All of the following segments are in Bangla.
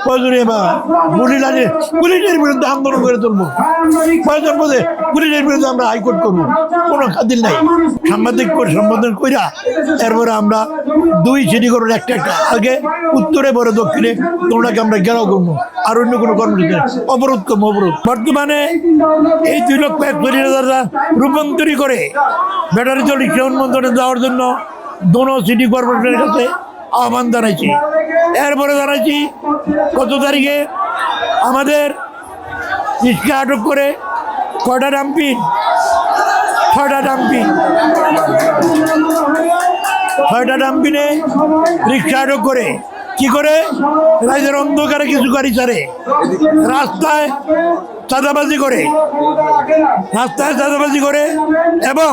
প্রয়োজনীয় পুলিশের বিরুদ্ধে আন্দোলন করে তুলবো। প্রয়োজন বোধে পুলিশের বিরুদ্ধে আমরা হাইকোর্ট করবো, কোনো খাতির নাই। সাংবাদিক সম্বোধন কইরা এরপরে আমরা দুই সিটি করবো, একটা আগে উত্তরে পরে দক্ষিণে তোমরাকে আমরা ঘেরাও করবো, আর অন্য কোনো কর্মসূচি অবরোধ করবো। অবরোধ বর্তমানে এই 2,41,000 রূপান্তরী করে ব্যাটারি চালিত রিক্সা অনুমোদনে দেওয়ার জন্য দোনো সিটি কর্পোরেশনের কাছে আহ্বান জানাইছি। এরপরে জানাইছি কত তারিখে আমাদের রিক্সা আটক করে ছয়টা ডাম্পিনে রিক্সা আটক করে কি করে রাইজের অন্ধকারে কিছু গাড়ি ছাড়ে, রাস্তায় চাঁদাবাজি করে এবং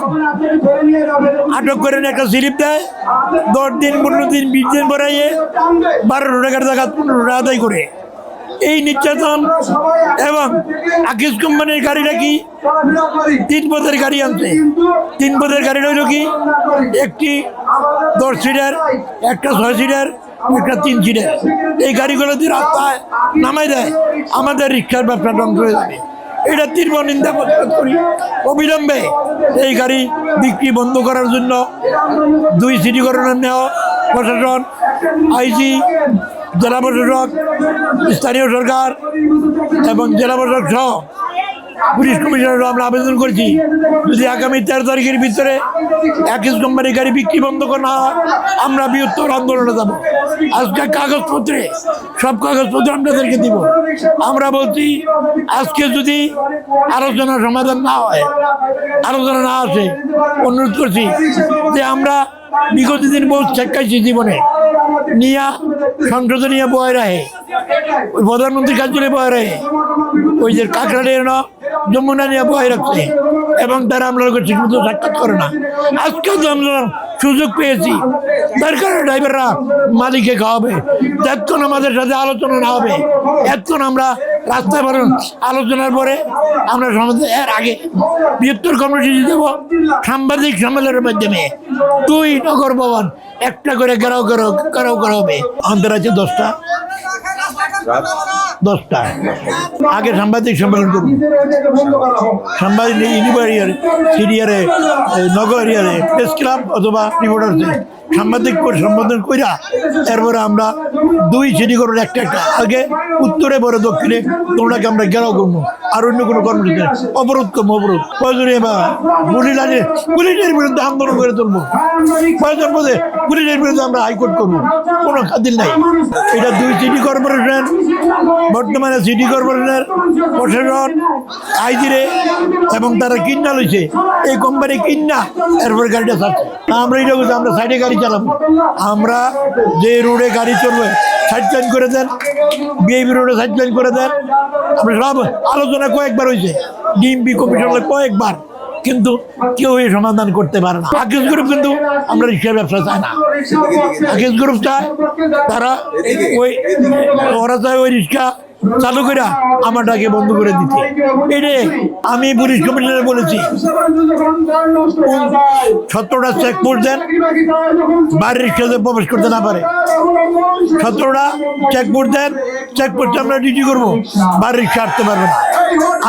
আটক করে একটা স্লিপ দেয়, 10 দিন 15 দিন 20 দিন পরাইয়ে 12 টাকার জায়গা 15 টাকা আদায় করে। এই নির্যাতন এবং আকিজ কোম্পানির গাড়িটা কি 3 পদের গাড়ি আনছে। 3 পদের গাড়িটা হইল কি একটি 10 সিটের, একটা 6 সিটের, একটা 3 সিটের। এই গাড়িগুলো দিয়ে রাস্তায় নামাই দেয়, আমাদের রিক্সার ব্যবসা ধ্বংস হয়ে যাবে। এটা তীব্র নিন্দা প্রতিবাদ করি। অবিলম্বে এই গাড়ি বিক্রি বন্ধ করার জন্য 2 সিটি কর্পোরেশন নেওয়া প্রশাসন, আইজি, জেলা প্রশাসক, স্থানীয় সরকার এবং জেলা প্রশাসক সহ পুলিশ কমিশনারও আমরা আবেদন করেছি, যদি আগামী 13 তারিখের ভিতরে আকিজ কোম্পানির গাড়ি বিক্রি বন্ধ করা হয় আমরা বৃহত্তর আন্দোলনে যাব। আজকে সব কাগজপত্র আপনাদেরকে দিব। আমরা বলছি আজকে যদি আলোচনা সমাধান না হয়, আলোচনা না আসে, অনুরোধ করছি যে আমরা বিগত দিন বহু শেখাইছি জীবনে নিয়া সংসদে নিয়ে বয়ে রাখে, ওই প্রধানমন্ত্রীর কার্যালয়ে বয়ে রাখে, ওই যে কাকরাড়ে যমুনা নিয়ে বয়ে রাখছে এবং তারা আমরা ঠিকমতো সাক্ষাৎ করে না। আজকেও তো আমরা সুযোগ পেয়েছি, দরকার ড্রাইভাররা মালিককে খাওয়াবে, যতক্ষণ আমাদের সাথে আলোচনা না হবে এতক্ষণ আমরা রাস্তায় পারেন। আলোচনার পরে আমরা সমাজে এর আগে বৃহত্তর কর্মসূচি দেব সাংবাদিক সম্মেলনের মাধ্যমে। 2 নগর ভবন একটা করে ঘেরাও করা হবে। আন্তর্জাতিক 10টা আগে সাংবাদিক সম্মেলন করব, সাংবাদিক সিরিয়ারে নগর এরিয়ারে প্রেস ক্লাব অথবা রিপোর্টার্সে সাংবাদিক সম্বোধন কইরা এরপরে আমরা 2 সিটি করবো, একটা আগে উত্তরে পরে দক্ষিণে তোমরাকে আমরা ঘেরাও করবো, আর অন্য কোনো কর্মসূচি অবরোধ করবো। অবরোধ প্রয়োজনীয় পুলিশের বিরুদ্ধে আন্দোলন করে তুলবো। প্রয়োজন বোধে পুলিশের বিরুদ্ধে আমরা হাইকোর্ট করবো, কোনো খাতির নাই। এটা 2 সিটি কর্পোরেশন, বর্তমানে সিটি কর্পোরেশনের প্রশাসন, আইজিরে এবং তারা কিন্না লইছে, এই কোম্পানি কিন্না এরপরে গাড়িটা ছাড়ছে। আমরা এটা বলছি আমরা সাইডে গাড়ি চালাবো। আমরা যে রোডে গাড়ি চলবে সাইড লাইন করে দেন, বিআইপি রোডে সাইড লাইন করে দেন। আমরা সব আলোচনা কয়েকবার হয়েছে, ডিএমপি কমিশনে কয়েকবার, কিন্তু কেউ এই সমাধান করতে পারে না। আকিজ গ্রুপ কিন্তু আমরা রিক্সার ব্যবসা চাই না। আকিজ গ্রুপ চায় ওরা চায় ওই রিক্সা চালু করে আমারটাকে বন্ধ করে দিতে। এটাই আমি পুলিশ কমিশনারে বলেছি 17টা চেকপোস্ট দেন, বাইরের রিক্সাতে প্রবেশ করতে না পারে। 17টা চেকপোস্ট দেন, চেকপোস্টে আমরা ডিউটি করবো, বাইরের রিক্সা আসতে পারবে না।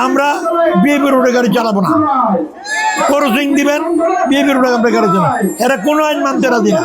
আমরা বিএপি রোডে গাড়ি চালাবো না। ক্রসিং দিবেন, বিএপি রোডে আমরা গাড়ি চালাবো। এরা কোনো আইন মানতে রাজি না।